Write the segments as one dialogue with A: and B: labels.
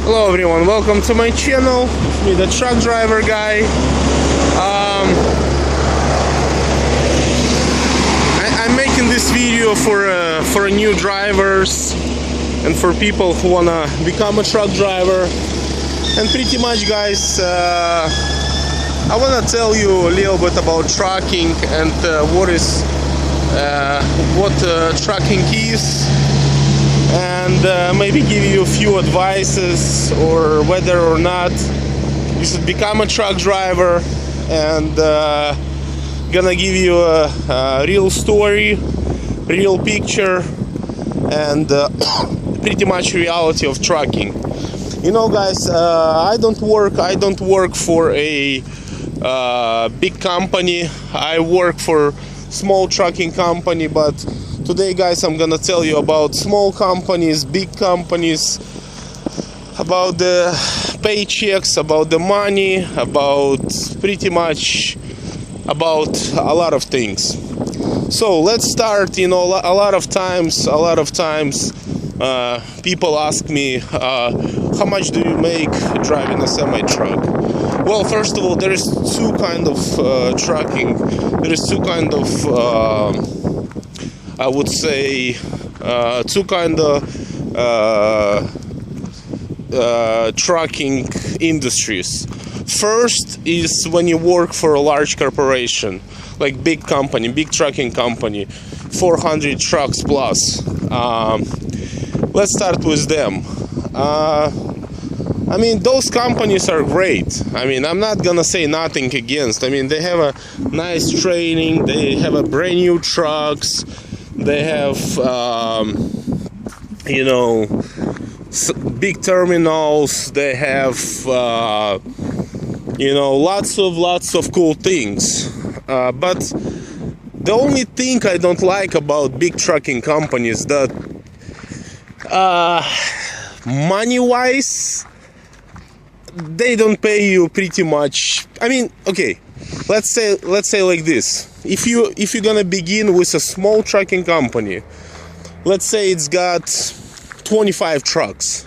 A: Hello everyone, welcome to my channel, me the truck driver guy. I'm making this video for new drivers and for people who wanna become a truck driver. And pretty much, guys, I wanna tell you a little bit about trucking and what trucking is, and maybe give you a few advices or whether or not you should become a truck driver, and gonna give you a real story, real picture, and pretty much reality of trucking. You know, guys, I don't work for a big company. I work for small trucking company, but today, guys, I'm gonna tell you about small companies, big companies, about the paychecks, about the money, about pretty much about a lot of things. So let's start. You know, a lot of times people ask me, how much do you make driving a semi-truck? Well, first of all, there is two kind of trucking. There is two kind of I would say two kind of trucking industries. First is when you work for a large corporation, like big company, big trucking company, 400 trucks plus. Let's start with them. I mean, those companies are great. I mean, I'm not gonna say nothing against. I mean, they have a nice training, they have a brand new trucks, they have you know, big terminals, they have you know, lots of cool things, but the only thing I don't like about big trucking companies that money wise they don't pay you pretty much. I mean, okay, let's say like this. If you're gonna begin with a small trucking company, let's say it's got 25 trucks,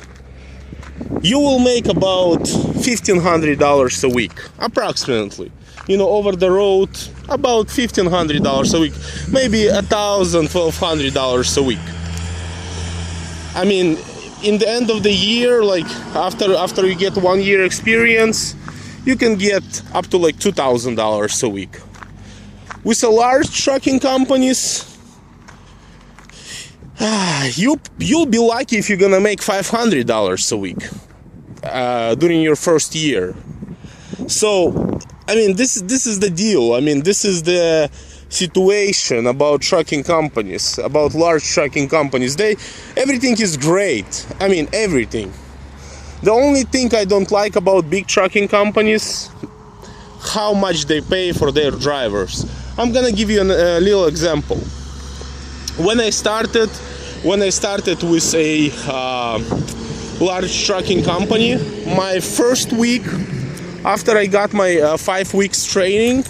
A: you will make about $1,500 a week, approximately. You know, over the road, about $1,500 a week, maybe $1,000, $1,200 a week. I mean, in the end of the year, like after you get 1 year experience, you can get up to like $2,000 a week. With a large trucking companies, you'll be lucky if you're gonna make $500 a week during your first year. So, I mean, this is the deal. I mean, this is the situation about trucking companies, about large trucking companies. Everything is great. I mean, everything. The only thing I don't like about big trucking companies, how much they pay for their drivers. I'm gonna give you a little example. When I started with a large trucking company, my first week after I got my 5 weeks training,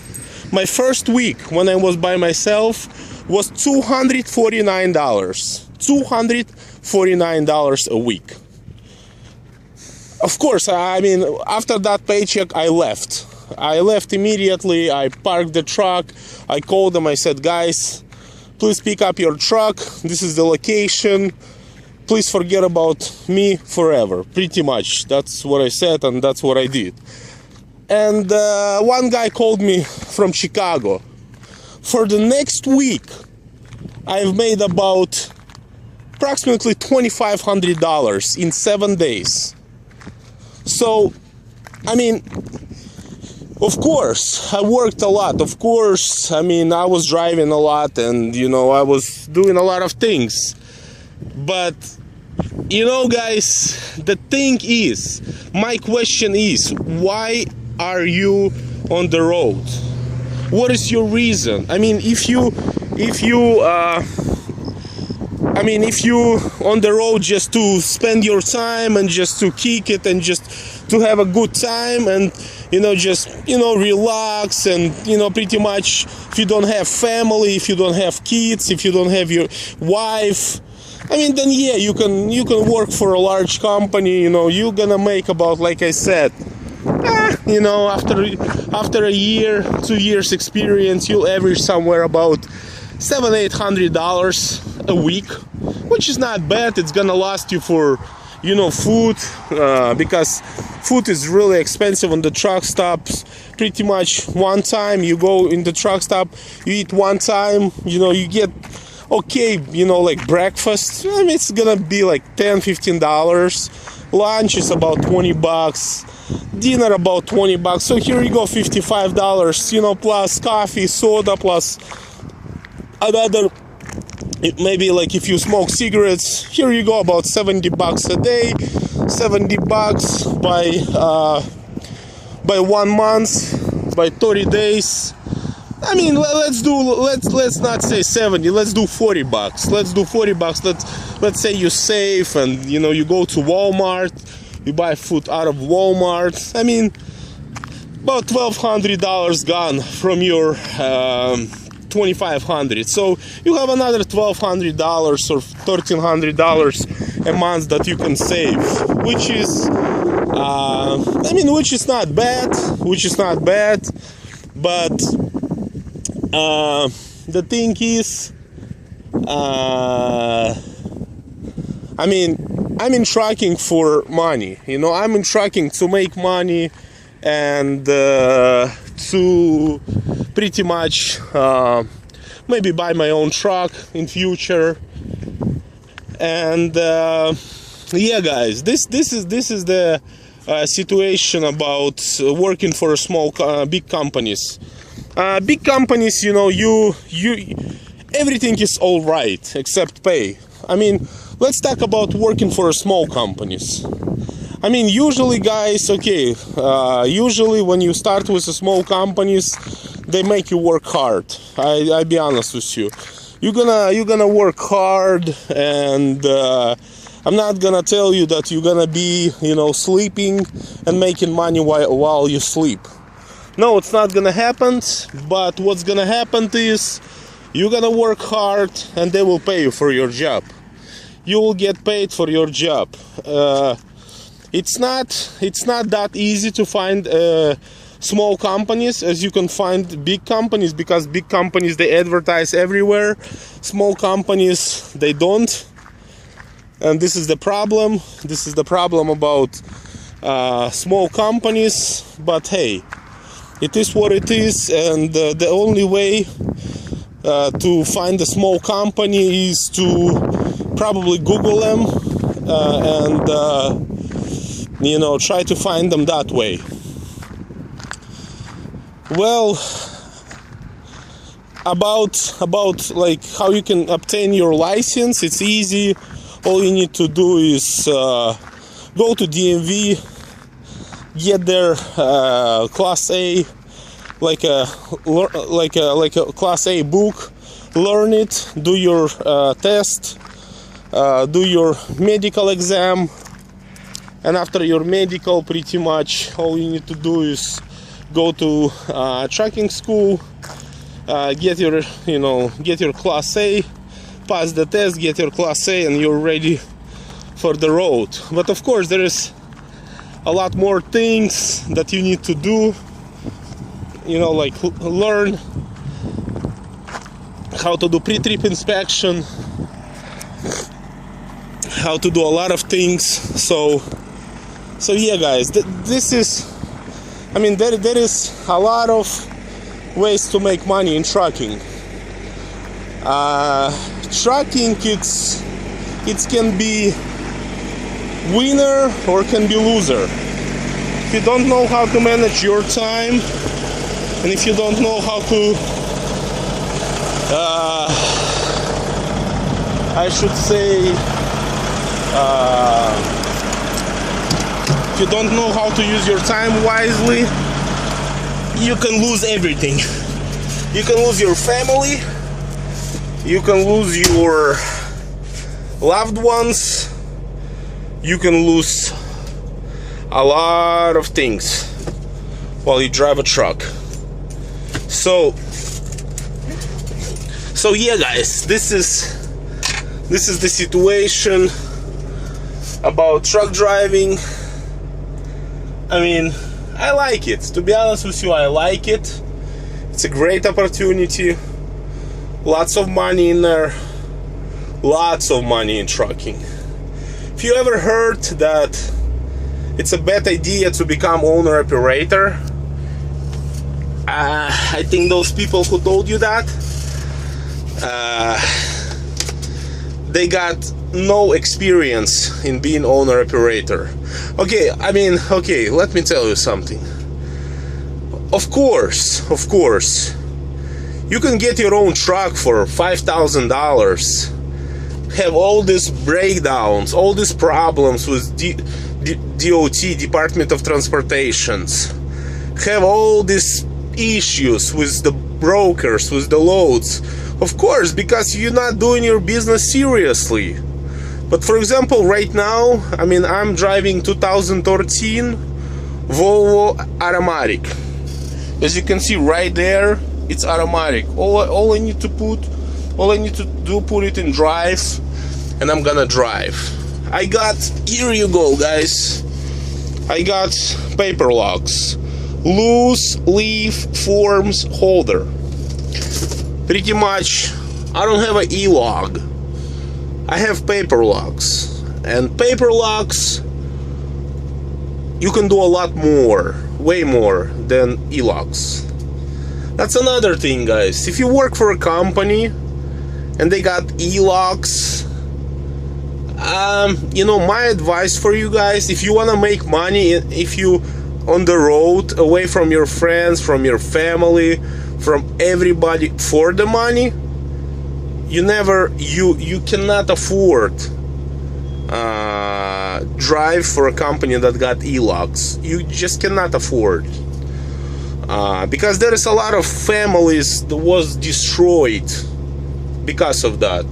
A: my first week when I was by myself was $249. $249 a week. Of course, I mean, after that paycheck, I left. I left immediately. I parked the truck. I called them. I said, guys, please pick up your truck. This is the location. Please forget about me forever. Pretty much. That's what I said, and that's what I did. And one guy called me from Chicago. For the next week, I've made about approximately $2,500 in 7 days. So, I mean, of course, I worked a lot. Of course, I mean, I was driving a lot, and, you know, I was doing a lot of things. But, you know, guys, the thing is, my question is, why are you on the road? What is your reason? I mean, if you on the road just to spend your time and just to kick it and just to have a good time and, you know, just, you know, relax and, you know, pretty much if you don't have family, if you don't have kids, if you don't have your wife, I mean, then yeah, you can work for a large company. You know, you're gonna make about, like I said, you know, after a year, 2 years experience, you'll average somewhere about $700-800 a week, which is not bad. It's gonna last you for, you know, food, because food is really expensive on the truck stops. Pretty much one time you go in the truck stop, you eat one time, you know, you get okay, you know, like breakfast, I mean, it's gonna be like $10-15. Lunch is about $20, dinner about $20. So here you go, $55, you know, plus coffee, soda, plus another, maybe like if you smoke cigarettes, here you go, about $70 a day. $70 by 1 month, by 30 days. I mean, let's not say 70, let's do $40. Let's do $40. Let's say you save and, you know, you go to Walmart, you buy food out of Walmart. I mean, about $1,200 gone from your $2,500. So you have another $1,200 or $1,300 a month that you can save, which is, I mean, which is not bad, but the thing is, I mean, I'm in trucking for money, you know, I'm in trucking to make money and to pretty much maybe buy my own truck in future. And yeah, guys, this is the situation about working for big companies. Big companies, you know, you everything is all right except pay. I mean, let's talk about working for small companies. I mean, usually, guys, okay, usually when you start with small companies, they make you work hard. I be honest with you. You're gonna work hard, and I'm not gonna tell you that you're gonna be, you know, sleeping and making money while you sleep. No, it's not gonna happen. But what's gonna happen is you're gonna work hard, and they will pay you for your job. You will get paid for your job. It's not that easy to find small companies as you can find big companies, because big companies, they advertise everywhere. Small companies, they don't, and this is the problem. This is the problem about small companies. But hey, it is what it is, and the only way to find a small company is to probably Google them and you know, try to find them that way. Well, about like how you can obtain your license, it's easy. All you need to do is go to DMV, get their Class A, like a Class A book, learn it, do your test, do your medical exam, and after your medical, pretty much all you need to do is go to trucking school, get your Class A, pass the test, get your Class A, and you're ready for the road. But of course, there is a lot more things that you need to do, you know, like learn how to do pre-trip inspection, how to do a lot of things. So yeah, guys, this is, I mean, there is a lot of ways to make money in trucking. Trucking, it can be winner or can be loser. If you don't know how to manage your time, and if you don't know how to I should say if you don't know how to use your time wisely, you can lose everything. You can lose your family, you can lose your loved ones, you can lose a lot of things while you drive a truck. So yeah, guys, this is this is the situation about truck driving. I mean, I like it. To be honest with you, I like it. It's a great opportunity. Lots of money in there. Lots of money in trucking. If you ever heard that it's a bad idea to become owner-operator, I think those people who told you that, they got no experience in being owner-operator. Okay, I mean, okay, let me tell you something. Of course, you can get your own truck for $5,000, have all these breakdowns, all these problems with DOT, Department of Transportations, have all these issues with the brokers, with the loads. Of course, because you're not doing your business seriously. But for example, right now, I mean, I'm driving 2013 Volvo automatic. As you can see right there, it's automatic. All I need to do, put it in drive, and I'm gonna drive. I got, here you go, guys. I got paper logs, loose leaf forms holder. Pretty much, I don't have an e-log. I have paper logs, and paper logs, you can do a lot more, way more than e-logs. That's another thing, guys. If you work for a company and they got e-logs, you know, my advice for you guys, if you want to make money, if you on the road, away from your friends, from your family, from everybody, for the money, you cannot afford drive for a company that got e-logs. You just cannot afford, because there is a lot of families that was destroyed because of that.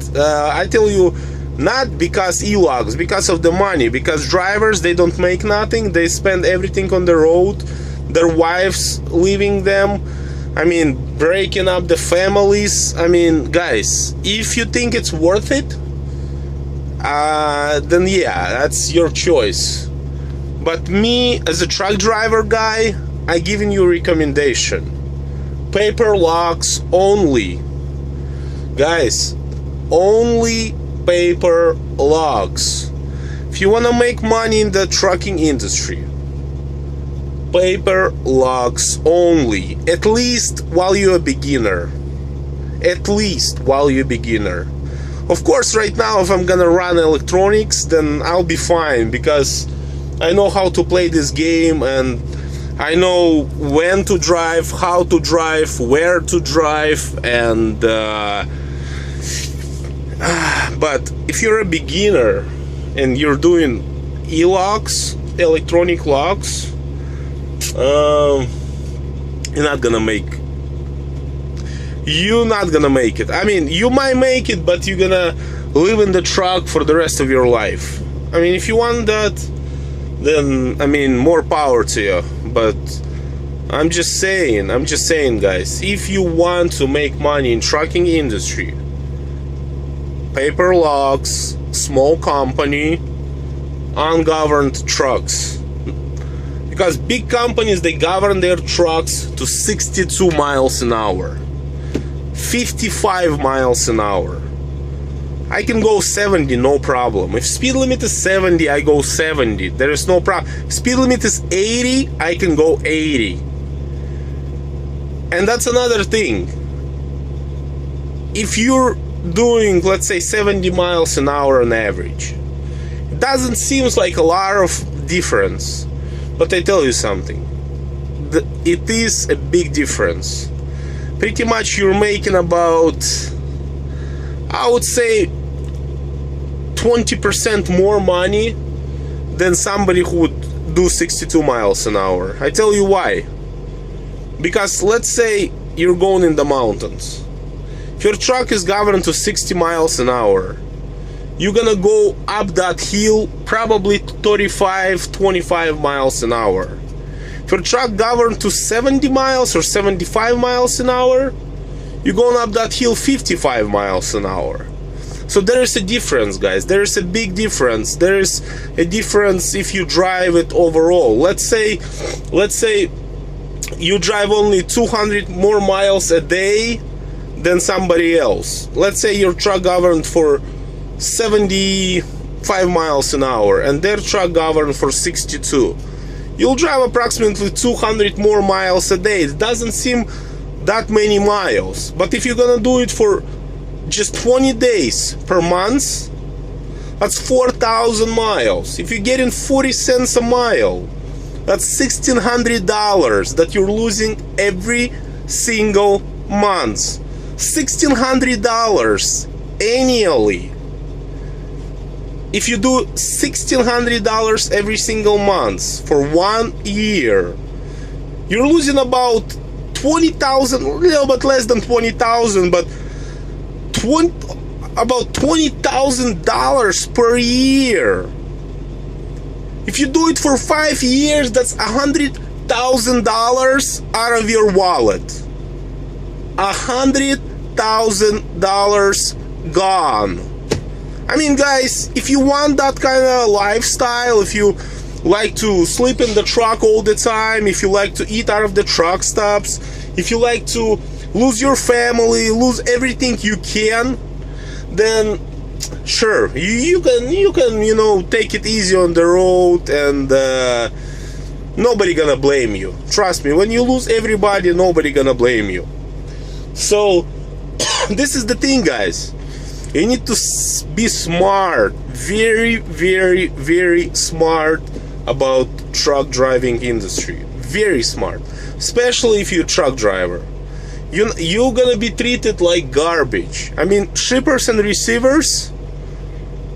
A: I tell you, not because e-logs, because of the money, because drivers, they don't make nothing, they spend everything on the road, their wives leaving them, I mean, breaking up the families. I mean, guys, if you think it's worth it, then yeah, that's your choice. But me, as a truck driver guy, I giving you a recommendation. Paper logs only. Guys, only paper logs. If you want to make money in the trucking industry, paper logs only. At least while you're a beginner. At least while you're a beginner. Of course, right now, if I'm gonna run electronics, then I'll be fine, because I know how to play this game, and I know when to drive, how to drive, where to drive, and but if you're a beginner and you're doing e-logs, electronic logs, you're not gonna make it. I mean, you might make it, but you're gonna live in the truck for the rest of your life. I mean, if you want that, then I mean, more power to you. But I'm just saying, guys, if you want to make money in trucking industry, paper logs, small company, ungoverned trucks. Because big companies, they govern their trucks to 62 miles an hour, 55 miles an hour. I can go 70, no problem. If speed limit is 70, I go 70. There is no problem. If speed limit is 80, I can go 80. And that's another thing. If you're doing, let's say, 70 miles an hour on average, it doesn't seem like a lot of difference. But I tell you something, it is a big difference. Pretty much you're making about, I would say, 20% more money than somebody who would do 62 miles an hour. I tell you why. Because let's say you're going in the mountains. If your truck is governed to 60 miles an hour, you're gonna go up that hill probably 25 miles an hour. If your truck governed to 70 miles or 75 miles an hour, you're going up that hill 55 miles an hour. So there is a difference, guys. There is a big difference. There is a difference if you drive it overall. Let's say you drive only 200 more miles a day than somebody else. Let's say your truck governed for 75 miles an hour and their truck governed for 62. You'll drive approximately 200 more miles a day. It doesn't seem that many miles, but if you're gonna do it for just 20 days per month, that's 4,000 miles. If you're getting 40 cents a mile, that's $1,600 that you're losing every single month. $1,600 annually. If you do $1,600 every single month for 1 year, you're losing about 20,000, a little bit less than 20,000, but about $20,000 per year. If you do it for 5 years, that's $100,000 out of your wallet. $100,000 gone. I mean, guys, if you want that kind of lifestyle, if you like to sleep in the truck all the time, if you like to eat out of the truck stops, if you like to lose your family, lose everything you can, then sure, you can take it easy on the road, and nobody gonna blame you. Trust me, when you lose everybody, nobody gonna blame you. So this is the thing, guys. You need to be smart, very, very, very smart about truck driving industry. Very smart, especially if you're a truck driver. You're gonna be treated like garbage. I mean, shippers and receivers,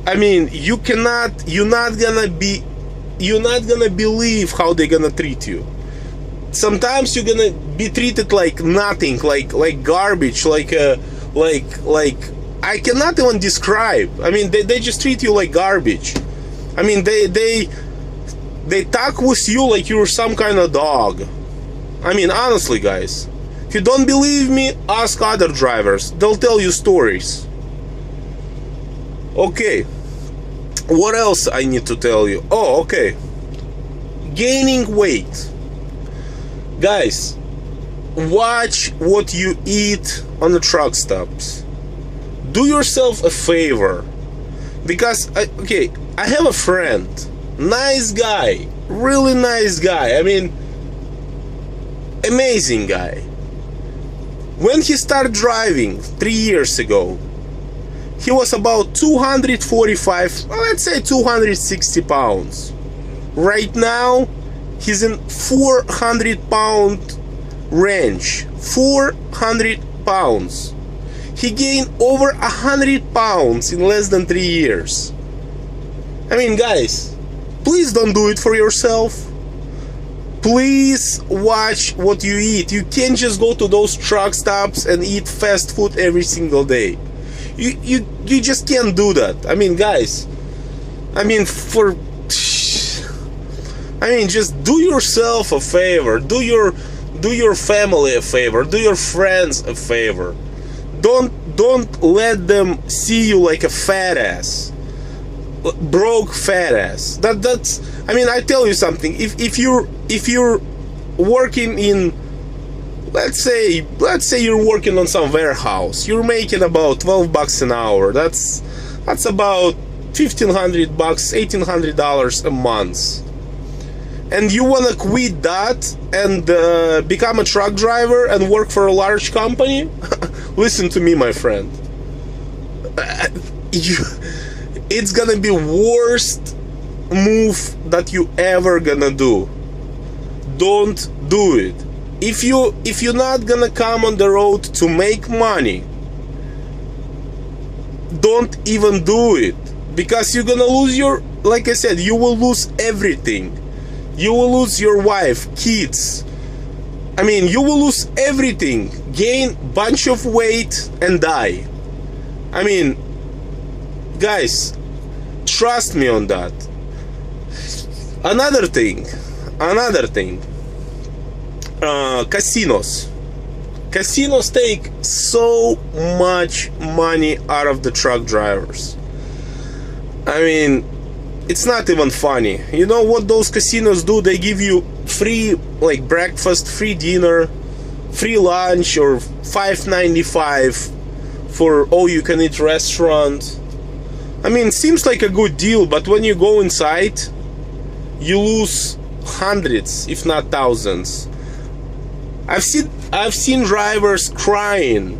A: I mean, you're not gonna believe how they're gonna treat you. Sometimes you're gonna be treated like nothing, like garbage, like I cannot even describe. I mean, they just treat you like garbage. I mean, they talk with you like you're some kind of dog. I mean, honestly, guys, if you don't believe me, ask other drivers. They'll tell you stories. Okay, what else I need to tell you? Oh, okay, gaining weight. Guys, watch what you eat on the truck stops. Do yourself a favor, because I have a friend, nice guy, really nice guy. I mean, amazing guy. When he started driving 3 years ago, he was about 245, let's say 260 pounds. Right now, he's in 400-pound range. 400 pounds. He gained over 100 pounds in less than 3 years. I mean, guys, please don't do it for yourself. Please watch what you eat. You can't just go to those truck stops and eat fast food every single day. You just can't do that. I mean, guys, just do yourself a favor. Do your family a favor. Do your friends a favor. Don't let them see you like a fat ass, broke fat ass. That's. I mean, I tell you something. If you're working in, let's say you're working on some warehouse, you're making about $12 an hour. That's about $1,500, $1,800 a month. And you wanna quit that and become a truck driver and work for a large company? Listen to me, my friend. It's gonna be worst move that you ever gonna do. Don't do it. If you're not gonna come on the road to make money, don't even do it, because you're gonna lose like I said, you will lose everything. You will lose your wife, kids. I mean, you will lose everything, gain bunch of weight and die. I mean, guys, trust me on that. Another thing, casinos. Casinos take so much money out of the truck drivers. I mean, it's not even funny. You know what those casinos do? They give you free like breakfast, free dinner, free lunch, or $5.95 for all-you-can-eat restaurant. I mean, seems like a good deal, but when you go inside, you lose hundreds, if not thousands. I've seen drivers crying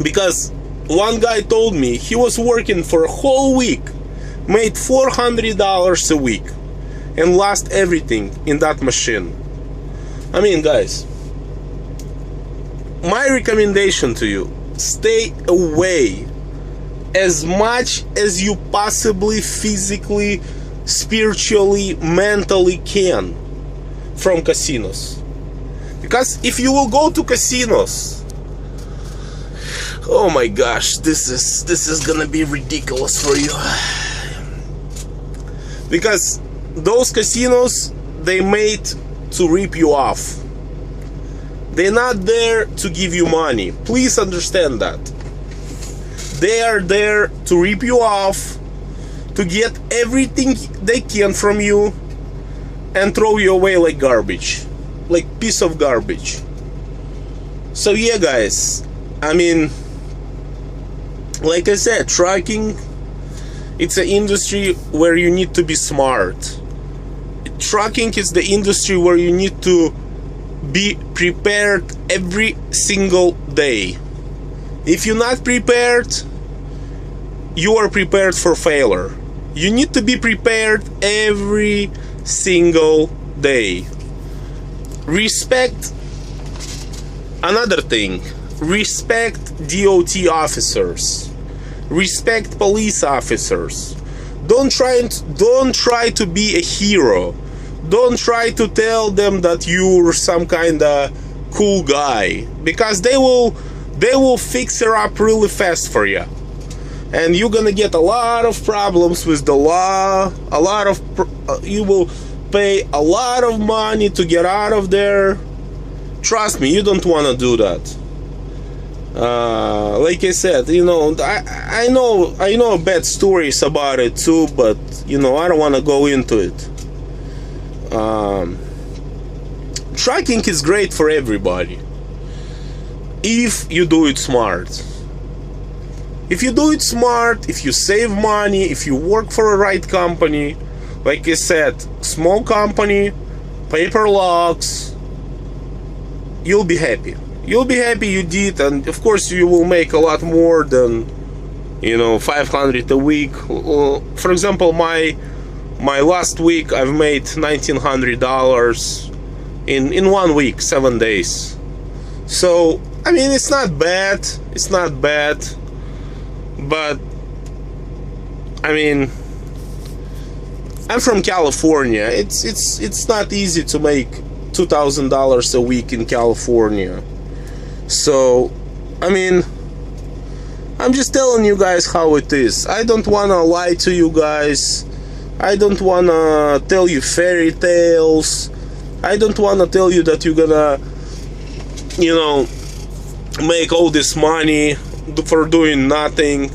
A: because one guy told me he was working for a whole week, made $400 a week, and lost everything in that machine. I mean, guys, my recommendation to you: stay away as much as you possibly physically, spiritually, mentally can from casinos. Because if you will go to casinos, oh my gosh, this is gonna be ridiculous for you. Because those casinos, they made to rip you off. They're not there to give you money. Please understand that. They are there to rip you off, to get everything they can from you, and throw you away like garbage, like piece of garbage. So yeah, guys, I mean, like I said, trucking, it's an industry where you need to be smart. Trucking is the industry where you need to be prepared every single day. If you're not prepared, you are prepared for failure. You need to be prepared every single day. Respect, another thing, respect DOT officers, respect police officers. Don't try to be a hero. Don't try to tell them that you're some kind of cool guy, because they will fix it up really fast for you, and you're gonna get a lot of problems with the law. You will pay a lot of money to get out of there. Trust me, you don't want to do that. Like I said, you know, I know bad stories about it too, but you know, I don't want to go into it. Trucking is great for everybody if you do it smart. If you do it smart, if you save money, if you work for a right company, like I said, small company, paper logs, you'll be happy. You'll be happy you did, and of course you will make a lot more than, you know, $500 a week. For example, my last week I've made $1,900 in 1 week, 7 days. So I mean, it's not bad. It's not bad, but I mean, I'm from California. It's not easy to make $2,000 a week in California. So I mean, I'm just telling you guys how it is. I don't want to lie to you guys. I don't want to tell you fairy tales. I don't want to tell you that you're gonna, you know, make all this money for doing nothing.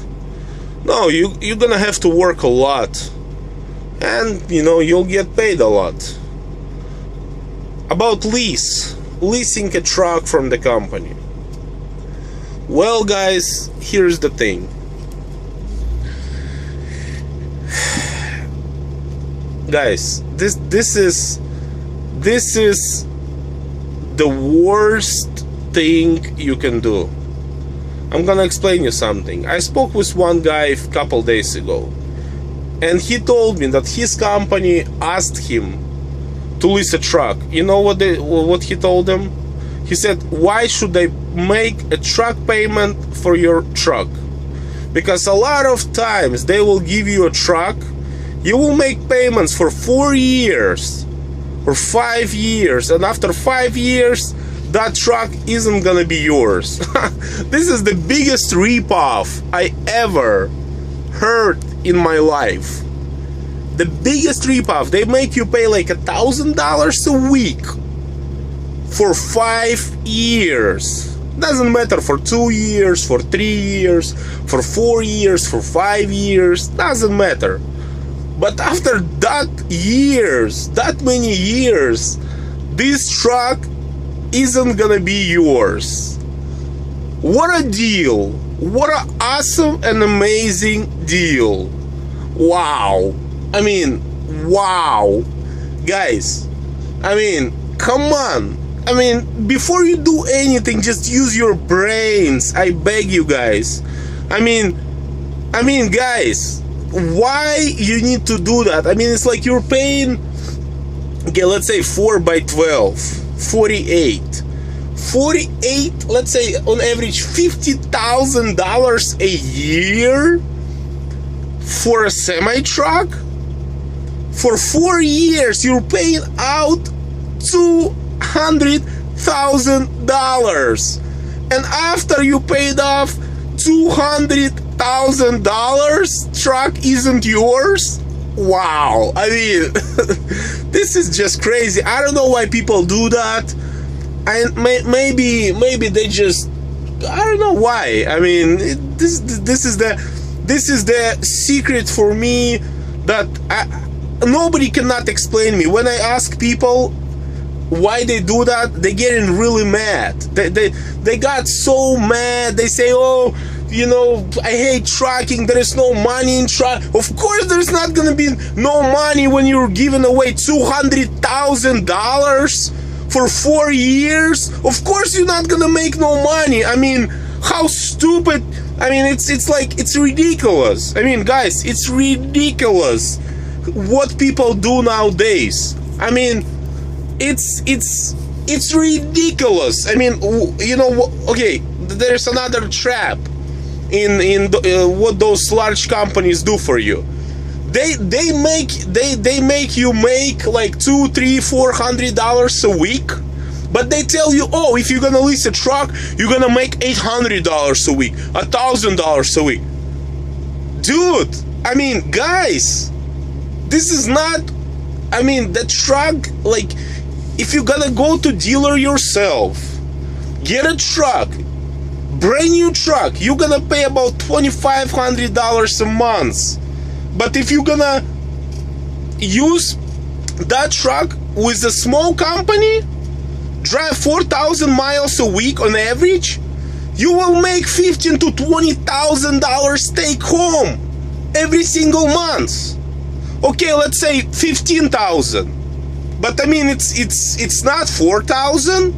A: No, you're gonna have to work a lot, and you know, you'll get paid a lot. About leasing a truck from the company. Well, guys, here's the thing. Guys, this is the worst thing you can do. I'm gonna explain you something. I spoke with one guy a couple days ago, and he told me that his company asked him to lease a truck. You know what he told them? He said, why should I make a truck payment for your truck? Because a lot of times they will give you a truck, you will make payments for 4 years or 5 years, and after 5 years that truck isn't gonna be yours. This is the biggest ripoff I ever heard in my life. The biggest ripoff. They make you pay like $1,000 a week for 5 years. Doesn't matter for 2 years, for 3 years, for 4 years, for 5 years, doesn't matter. But after that many years, this truck isn't gonna be yours. What a deal! What an awesome and amazing deal! Wow! I mean, wow! Guys, I mean, come on! I mean, before you do anything, just use your brains. I beg you guys. I mean, guys, why you need to do that? I mean, it's like you're paying, okay, let's say 4 by 12, 48. 48, let's say on average $50,000 a year for a semi-truck. For 4 years, you're paying out $200,000, and after you paid off $200,000, truck isn't yours. Wow! I mean, this is just crazy. I don't know why people do that. And maybe they just, I don't know why. I mean, this is the secret for me that nobody cannot explain me. When I ask people why they do that, they getting really mad. They got so mad. They say, oh, you know, I hate trucking, there is no money in truck. Of course there's not gonna be no money when you're giving away $200,000 for 4 years. Of course you're not gonna make no money. I mean, how stupid. I mean, it's like, it's ridiculous. I mean, guys, it's ridiculous what people do nowadays. I mean, it's ridiculous. I mean, you know, okay, there's another trap in what those large companies do for you. They make you make like $200, $300, $400 a week, but they tell you, oh, if you're gonna lease a truck, you're gonna make $800 a week, $1,000 a week. Dude, I mean, guys, this is not. I mean, the truck, like, if you're gonna go to dealer yourself, get a truck, brand new truck, you're gonna pay about $2,500 a month. But if you're gonna use that truck with a small company, drive 4,000 miles a week on average, you will make $15,000 to $20,000 take home every single month. Okay, let's say 15,000. But I mean, it's not 4,000.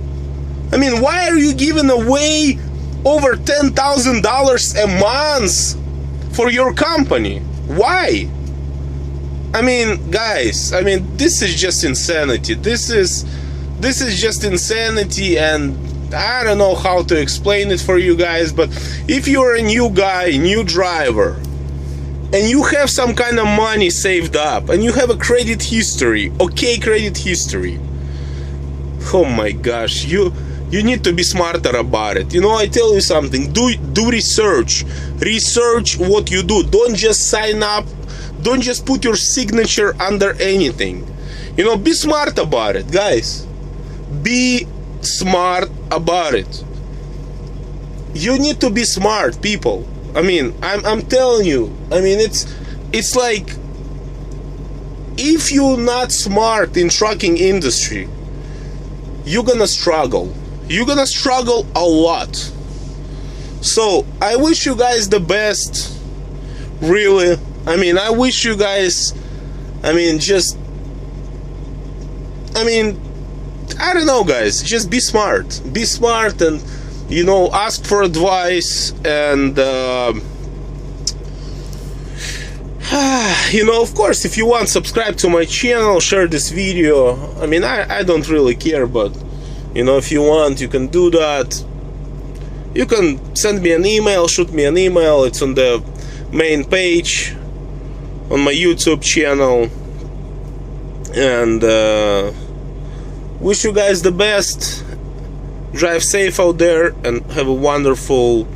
A: I mean, why are you giving away over $10,000 a month for your company? Why? I mean, guys, I mean, this is just insanity. This is just insanity, and I don't know how to explain it for you guys. But if you're a new guy, new driver, and you have some kind of money saved up, and you have a credit history, okay, credit history, oh my gosh, you need to be smarter about it. You know, I tell you something, do research what you do. Don't just sign up, don't just put your signature under anything. You know, be smart about it, guys. Be smart about it. You need to be smart, people. I mean, I'm telling you. I mean, it's like, if you're not smart in trucking industry, you're gonna struggle. You're gonna struggle a lot. So I wish you guys the best. Really. I mean, I wish you guys, I mean, I don't know, guys, just be smart. Be smart, and, you know, ask for advice, and you know, of course, if you want, subscribe to my channel, share this video. I mean, I don't really care, but, you know, if you want, you can do that. You can send me an email, shoot me an email. It's on the main page on my YouTube channel. And wish you guys the best. Drive safe out there and have a wonderful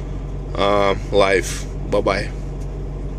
A: life. Bye bye.